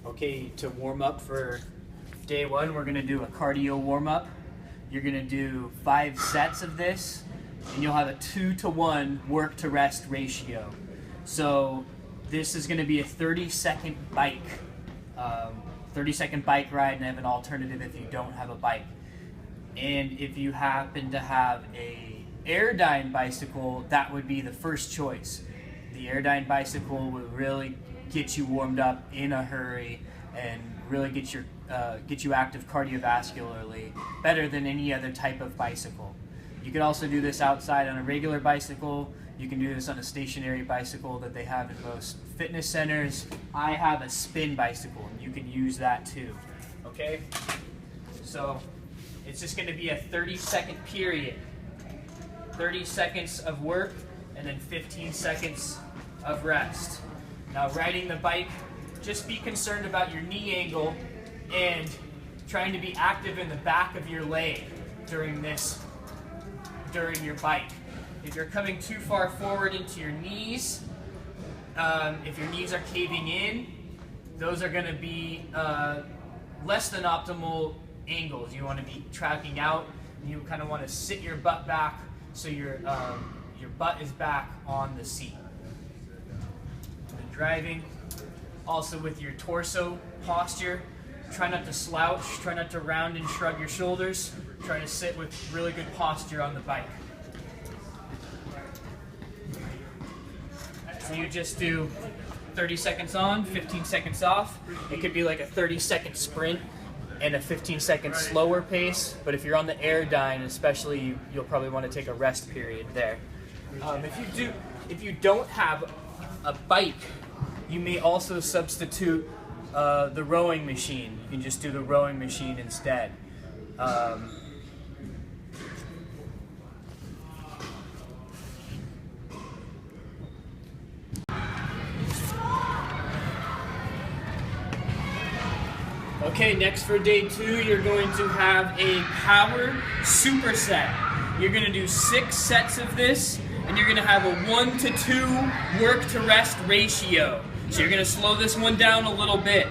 Okay, to warm up for day one, we're gonna do a cardio warm up. You're gonna do 5 sets of this, and you'll have a 2-to-1 work to rest ratio. So this is gonna be a 30-second bike, 30-second bike ride, and I have an alternative if you don't have a bike. And if you happen to have a airdyne bicycle, that would be the first choice. The airdyne bicycle will really get you warmed up in a hurry and really get you active cardiovascularly better than any other type of bicycle. You can also do this outside on a regular bicycle. You can do this on a stationary bicycle that they have in most fitness centers. I have a spin bicycle, and you can use that too. Okay? So it's just going to be a 30-second period. 30 seconds of work and then 15 seconds of rest. Now, riding the bike, just be concerned about your knee angle and trying to be active in the back of your leg during your bike. If you're coming too far forward into your knees, if your knees are caving in, those are going to be less than optimal angles. You want to be tracking out, and you kind of want to sit your butt back so your butt is back on the seat. And driving, also with your torso posture, try not to slouch, try not to round and shrug your shoulders, try to sit with really good posture on the bike. So you just do 30 seconds on, 15 seconds off. It could be like a 30-second sprint and a 15-second slower pace, but if you're on the airdyne especially, you'll probably want to take a rest period there. If you don't have a bike, you may also substitute the rowing machine. You can just do the rowing machine instead. Okay, next for day 2, you're going to have a power superset. You're going to do 6 sets of this, and you're going to have a 1-to-2 work to rest ratio. So you're going to slow this one down a little bit.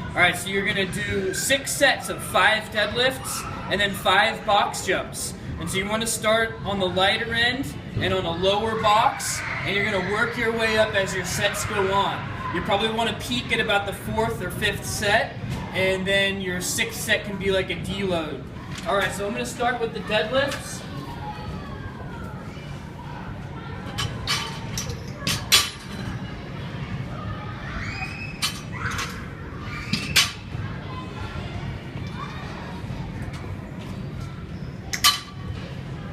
Alright, so you're going to do 6 sets of 5 deadlifts and then 5 box jumps. And so you want to start on the lighter end and on a lower box, and you're going to work your way up as your sets go on. You probably want to peak at about the 4th or 5th set, and then your 6th set can be like a deload. Alright, so I'm going to start with the deadlifts.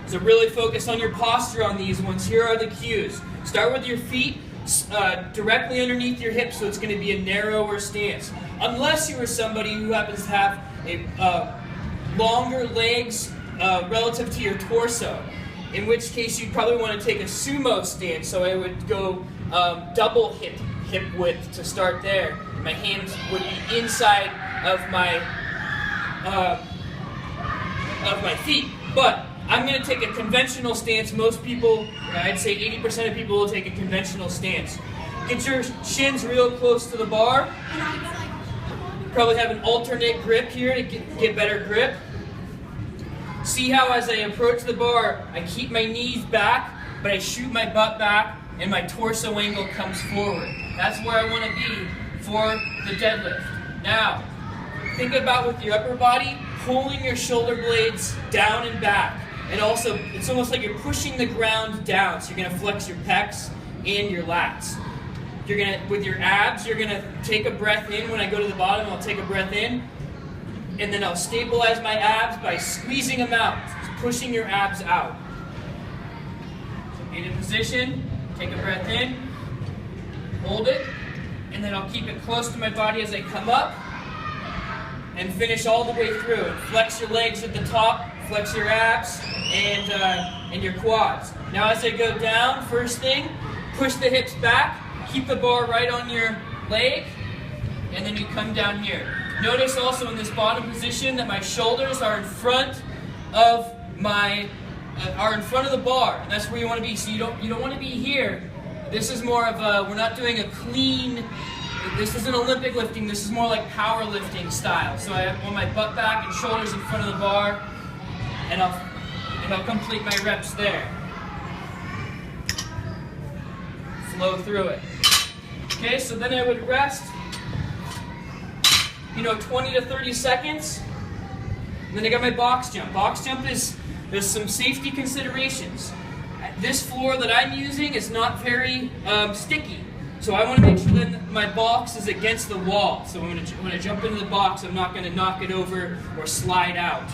So really focus on your posture on these ones. Here are the cues. Start with your feet directly underneath your hips, so it's going to be a narrower stance. Unless you are somebody who happens to have a longer legs relative to your torso, in which case you'd probably want to take a sumo stance. So I would go double hip width to start there. My hands would be inside of my feet, but I'm going to take a conventional stance. Most people, I'd say 80% of people will take a conventional stance. Get your shins real close to the bar. Probably have an alternate grip here to get better grip. See how as I approach the bar, I keep my knees back, but I shoot my butt back and my torso angle comes forward. That's where I want to be for the deadlift. Now, think about with your upper body, pulling your shoulder blades down and back. And also, it's almost like you're pushing the ground down, so you're going to flex your pecs and your lats. With your abs, you're going to take a breath in. When I go to the bottom, I'll take a breath in, and then I'll stabilize my abs by squeezing them out, pushing your abs out. So get in position, take a breath in, hold it, and then I'll keep it close to my body as I come up, and finish all the way through. And flex your legs at the top, flex your abs, and your quads. Now as I go down, first thing, push the hips back, keep the bar right on your leg, and then you come down here. Notice also in this bottom position that my shoulders are in front of the bar. And that's where you want to be. So you don't want to be here. This is more of a, we're not doing a clean This isn't Olympic lifting, this is more like powerlifting style. So I want my butt back and shoulders in front of the bar, and I'll complete my reps there. Flow through it. Okay, so then I would rest, 20 to 30 seconds. And then I got my box jump. Box jump there's some safety considerations. This floor that I'm using is not very sticky. So I want to make sure that my box is against the wall. So when I jump into the box, I'm not going to knock it over or slide out.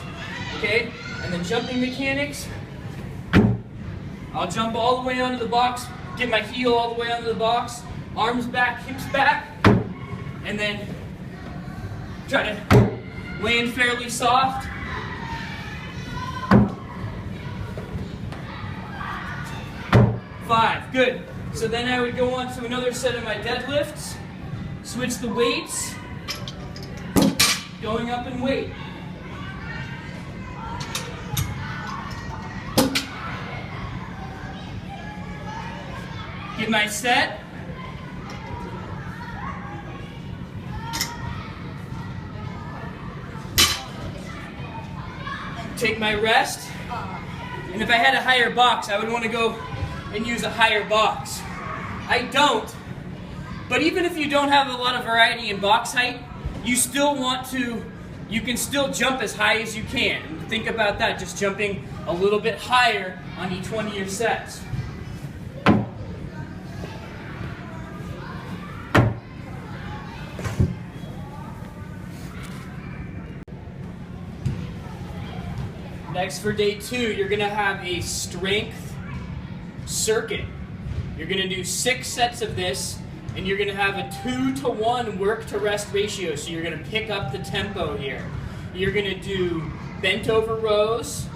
Okay? And then jumping mechanics, I'll jump all the way onto the box, get my heel all the way onto the box, arms back, hips back, and then try to land fairly soft. Five, good. So then I would go on to another set of my deadlifts, switch the weights, going up in weight. Get my set. Take my rest. And if I had a higher box, I would want to go and use a higher box. I don't, but even if you don't have a lot of variety in box height, you can still jump as high as you can. And think about that, just jumping a little bit higher on each one of your sets. Next for day 2, you're gonna have a strength circuit. You're going to do 6 sets of this, and you're going to have a 2-to-1 work to rest ratio, so you're going to pick up the tempo here. You're going to do bent over rows,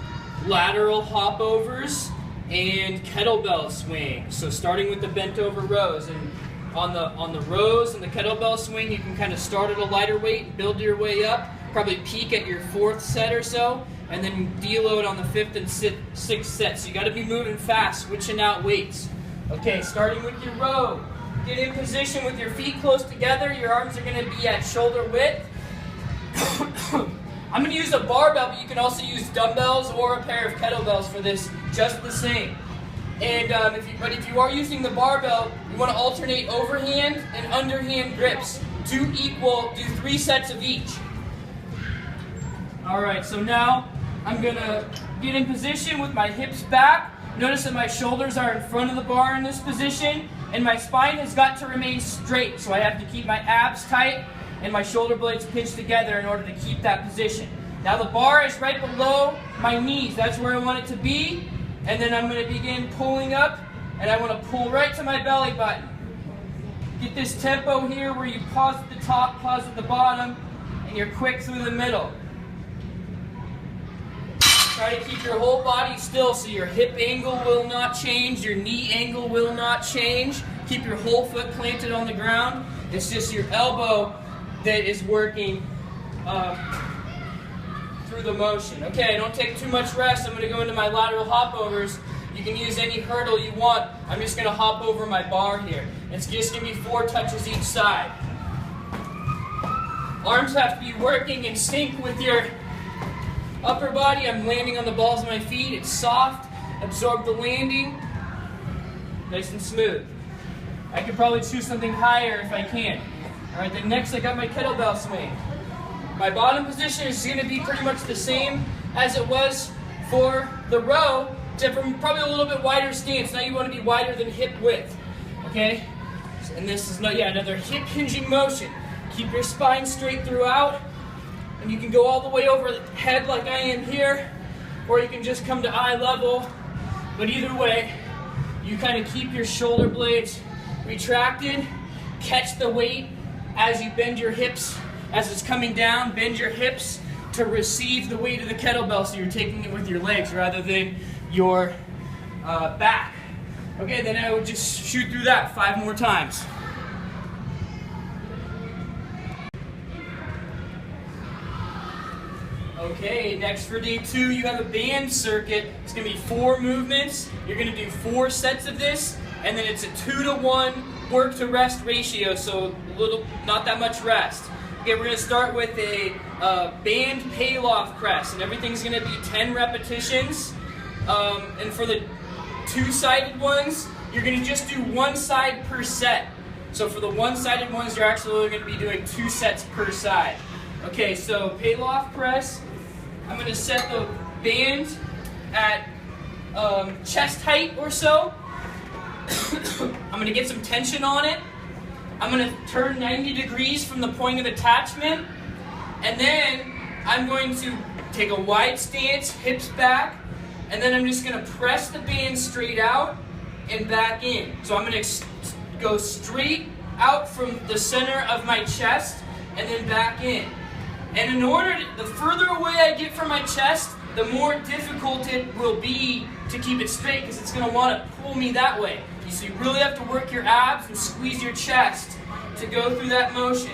lateral hop overs, and kettlebell swings. So starting with the bent over rows, and on the rows and the kettlebell swing, you can kind of start at a lighter weight, build your way up, probably peak at your 4th set or so, and then deload on the 5th and 6th set. So you got to be moving fast, switching out weights. Okay, starting with your row. Get in position with your feet close together. Your arms are going to be at shoulder width. I'm going to use a barbell, but you can also use dumbbells or a pair of kettlebells for this, just the same. And if you are using the barbell, you want to alternate overhand and underhand grips. Do 3 sets of each. All right, so now I'm going to get in position with my hips back. Notice that my shoulders are in front of the bar in this position, and my spine has got to remain straight, so I have to keep my abs tight and my shoulder blades pinched together in order to keep that position. Now the bar is right below my knees. That's where I want it to be, and then I'm going to begin pulling up, and I want to pull right to my belly button. Get this tempo here where you pause at the top, pause at the bottom, and you're quick through the middle. Try to keep your whole body still so your hip angle will not change, your knee angle will not change. Keep your whole foot planted on the ground. It's just your elbow that is working through the motion. Okay, don't take too much rest. I'm going to go into my lateral hop overs. You can use any hurdle you want. I'm just going to hop over my bar here. It's just going to be 4 touches each side. Arms have to be working in sync with your upper body. I'm landing on the balls of my feet. It's soft. Absorb the landing. Nice and smooth. I could probably choose something higher if I can. Alright, then next I got my kettlebell swing. My bottom position is going to be pretty much the same as it was for the row, except for probably a little bit wider stance. Now you want to be wider than hip width. Okay? And this is another hip hinging motion. Keep your spine straight throughout. And you can go all the way over the head like I am here, or you can just come to eye level. But either way, you kind of keep your shoulder blades retracted, catch the weight as you bend your hips, as it's coming down, bend your hips to receive the weight of the kettlebell, so you're taking it with your legs rather than your back. Okay, then I would just shoot through that 5 more times. Okay, next for day 2, you have a band circuit. It's going to be 4 movements. You're going to do 4 sets of this, and then it's a 2-to-1 work to rest ratio, so not that much rest. Okay, we're going to start with a band pay-off press, and everything's going to be 10 repetitions. And for the two-sided ones, you're going to just do one side per set. So for the one-sided ones, you're actually only going to be doing 2 sets per side. Okay, so pay-off press, I'm going to set the band at chest height or so. I'm going to get some tension on it. I'm going to turn 90 degrees from the point of attachment. And then I'm going to take a wide stance, hips back, and then I'm just going to press the band straight out and back in. So I'm going to go straight out from the center of my chest and then back in. And in order to, the further away I get from my chest, the more difficult it will be to keep it straight because it's going to want to pull me that way. So you really have to work your abs and squeeze your chest to go through that motion.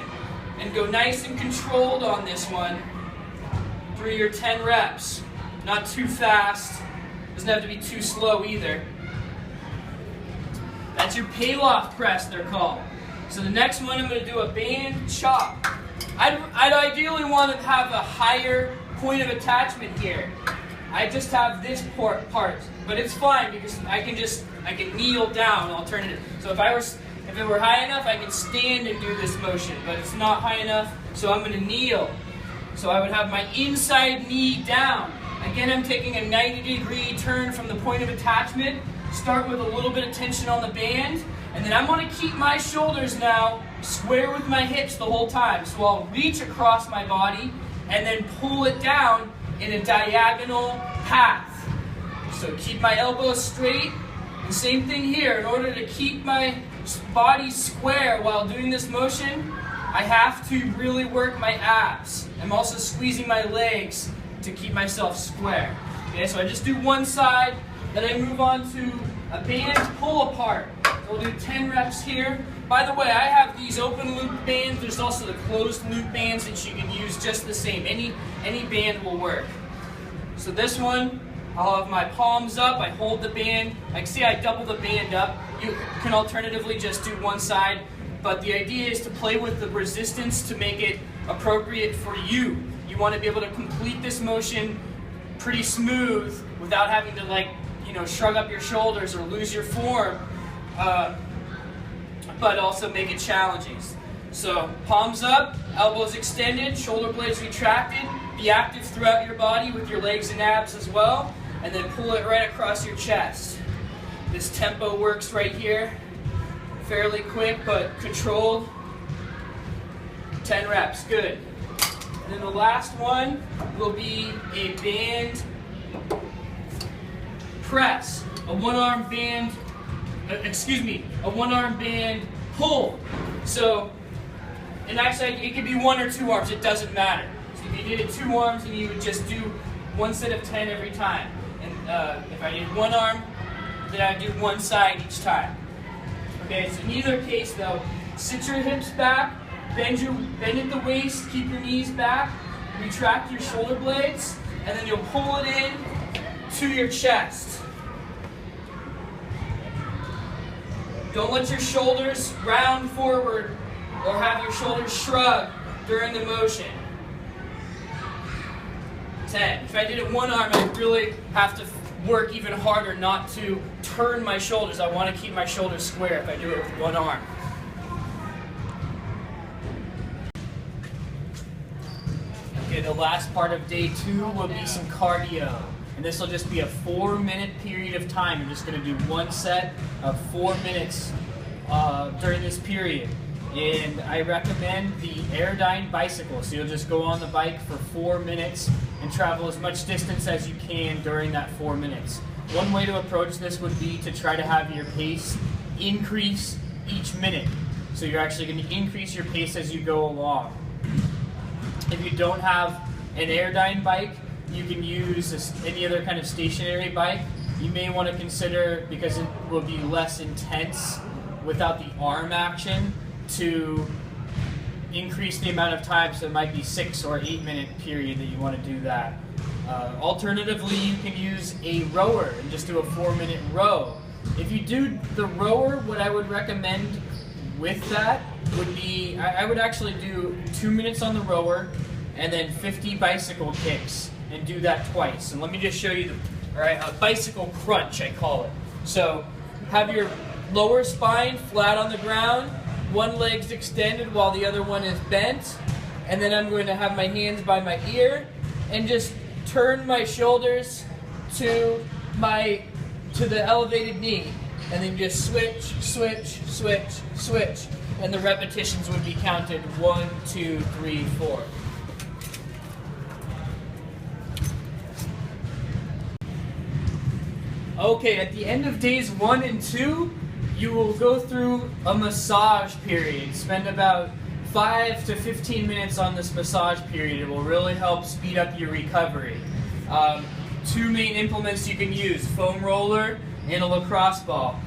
And go nice and controlled on this one through your 10 reps. Not too fast. Doesn't have to be too slow either. That's your pay-off press, they're called. So the next one, I'm going to do a band chop. I'd ideally want to have a higher point of attachment here. I just have this part, but it's fine because I can kneel down alternative. So if it were high enough, I can stand and do this motion, but it's not high enough, so I'm going to kneel. So I would have my inside knee down. Again, I'm taking a 90-degree turn from the point of attachment. Start with a little bit of tension on the band, and then I'm going to keep my shoulders now square with my hips the whole time. So I'll reach across my body and then pull it down in a diagonal path. So keep my elbows straight. The same thing here. In order to keep my body square while doing this motion, I have to really work my abs. I'm also squeezing my legs to keep myself square. Okay, so I just do one side, then I move on to a band pull apart. So we'll do 10 reps here. By the way, I have these open loop bands. There's also the closed loop bands that you can use just the same. Any band will work. So this one, I'll have my palms up, I hold the band. Like see, I double the band up. You can alternatively just do one side, but the idea is to play with the resistance to make it appropriate for you. You want to be able to complete this motion pretty smooth without having to shrug up your shoulders or lose your form, but also make it challenging. So palms up, elbows extended, shoulder blades retracted. Be active throughout your body with your legs and abs as well, and then pull it right across your chest. This tempo works right here. Fairly quick, but controlled. 10 reps, good. And then the last one will be a band press. A one-arm band pull. So, and actually it could be 1 or 2 arms, it doesn't matter. So if you did it 2 arms, and you would just do 1 set of 10 every time. And if I did 1 arm, then I'd do 1 side each time. Okay, so in either case though, sit your hips back, bend at the waist, keep your knees back, retract your shoulder blades, and then you'll pull it in to your chest. Don't let your shoulders round forward or have your shoulders shrug during the motion. 10. If I did it 1 arm, I'd really have to work even harder not to turn my shoulders. I want to keep my shoulders square if I do it with 1 arm. Okay, the last part of day 2 will be some cardio. And this will just be a 4-minute period of time. You're just going to do 1 set of 4 minutes during this period. And I recommend the airdyne bicycle. So you'll just go on the bike for 4 minutes and travel as much distance as you can during that 4 minutes. One way to approach this would be to try to have your pace increase each minute. So you're actually going to increase your pace as you go along. If you don't have an airdyne bike, you can use any other kind of stationary bike. You may want to consider, because it will be less intense without the arm action, to increase the amount of time, so it might be 6 or 8 minute period that you want to do that. Alternatively, you can use a rower and just do a 4-minute row. If you do the rower, what I would recommend with that would be, I would actually do 2 minutes on the rower and then 50 bicycle kicks and do that twice. And let me just show you a bicycle crunch, I call it. So have your lower spine flat on the ground, one leg's extended while the other one is bent, and then I'm going to have my hands by my ear and just turn my shoulders to the elevated knee, and then just switch, switch, switch, switch, and the repetitions would be counted 1, 2, 3, 4. Okay, at the end of days 1 and 2, you will go through a massage period. Spend about 5 to 15 minutes on this massage period. It will really help speed up your recovery. 2 main implements you can use, foam roller and a lacrosse ball.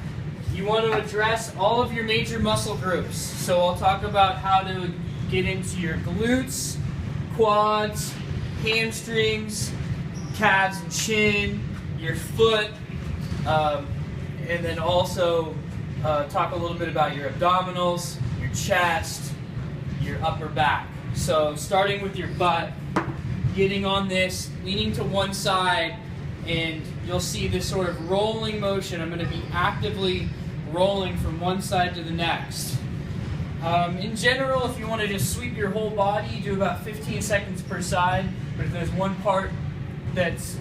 You want to address all of your major muscle groups. So I'll talk about how to get into your glutes, quads, hamstrings, calves and shin, your foot, and then also talk a little bit about your abdominals, your chest, your upper back. So starting with your butt, getting on this, leaning to one side, and you'll see this sort of rolling motion. I'm going to be actively rolling from one side to the next. In general, if you want to just sweep your whole body, do about 15 seconds per side. But if there's one part that's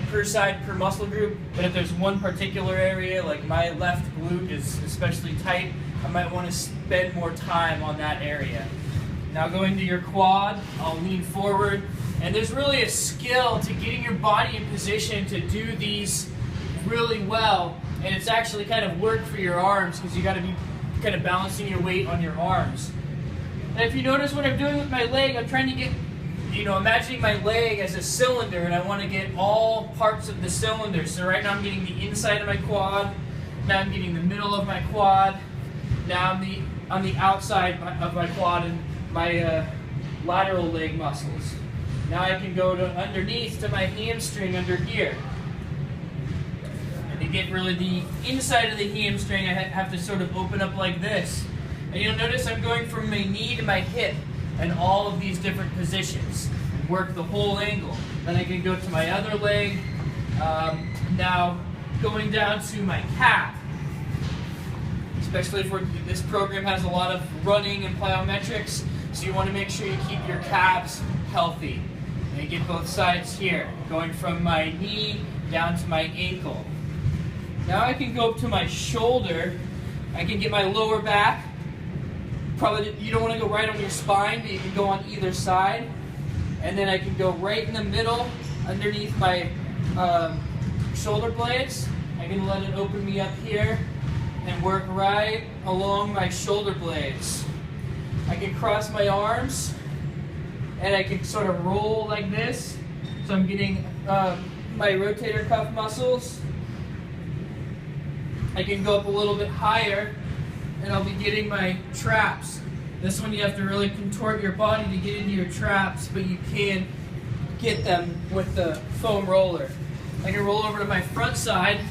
per side, per muscle group, but if there's one particular area, like my left glute is especially tight, I might want to spend more time on that area. Now going to your quad, I'll lean forward, and there's really a skill to getting your body in position to do these really well, and it's actually kind of work for your arms because you got to be kind of balancing your weight on your arms. And if you notice what I'm doing with my leg, I'm trying to get, imagining my leg as a cylinder, and I want to get all parts of the cylinder. So right now I'm getting the inside of my quad, now I'm getting the middle of my quad, now I'm on the outside of my quad and my lateral leg muscles. Now I can go to underneath to my hamstring under here. And to get really the inside of the hamstring, I have to sort of open up like this. And you'll notice I'm going from my knee to my hip in all of these different positions. Work the whole angle. Then I can go to my other leg. Now going down to my calf. Especially if this program has a lot of running and plyometrics, so you want to make sure you keep your calves healthy. And you get both sides here, going from my knee down to my ankle. Now I can go up to my shoulder. I can get my lower back. Probably you don't want to go right on your spine, but you can go on either side. And then I can go right in the middle underneath my shoulder blades. I can let it open me up here and work right along my shoulder blades. I can cross my arms and I can sort of roll like this. So I'm getting my rotator cuff muscles. I can go up a little bit higher and I'll be getting my traps. This one you have to really contort your body to get into your traps, but you can get them with the foam roller. I can roll over to my front side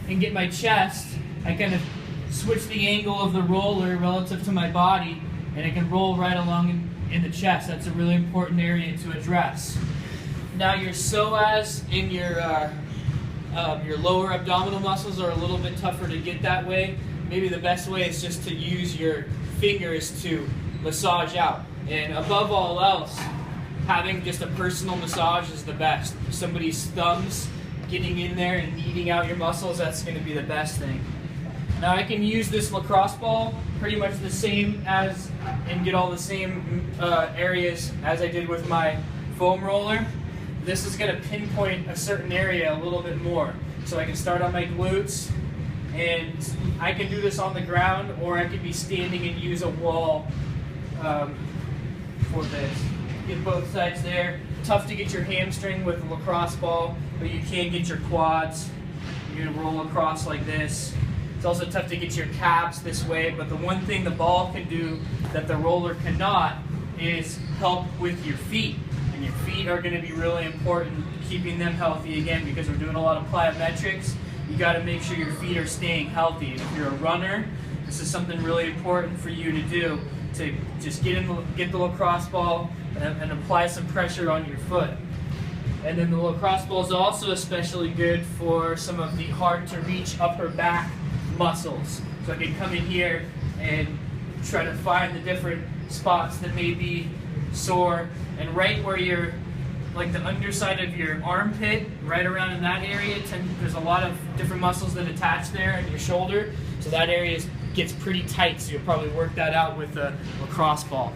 and get my chest. I kind of switch the angle of the roller relative to my body, and I can roll right along in the chest. That's a really important area to address. Now your psoas and your lower abdominal muscles are a little bit tougher to get that way. Maybe the best way is just to use your fingers to massage out. And above all else, having just a personal massage is the best. Somebody's thumbs getting in there and kneading out your muscles, that's going to be the best thing. Now I can use this lacrosse ball pretty much the same as, and get all the same areas as I did with my foam roller. This is going to pinpoint a certain area a little bit more. So I can start on my glutes, and I can do this on the ground, or I could be standing and use a wall for this. Get both sides there. Tough to get your hamstring with a lacrosse ball, but you can get your quads. You're going to roll across like this. It's also tough to get your calves this way, but the one thing the ball can do that the roller cannot is help with your feet. And your feet are going to be really important, keeping them healthy again, because we're doing a lot of plyometrics. You got to make sure your feet are staying healthy. And if you're a runner, This is something really important for you to do, to just get the lacrosse ball and apply some pressure on your foot. And then the lacrosse ball is also especially good for some of the hard to reach upper back muscles. So I can come in here and try to find the different spots that may be sore, and right where you're, like the underside of your armpit, right around in that area, there's a lot of different muscles that attach there in your shoulder, so that area gets pretty tight, so you'll probably work that out with a lacrosse ball.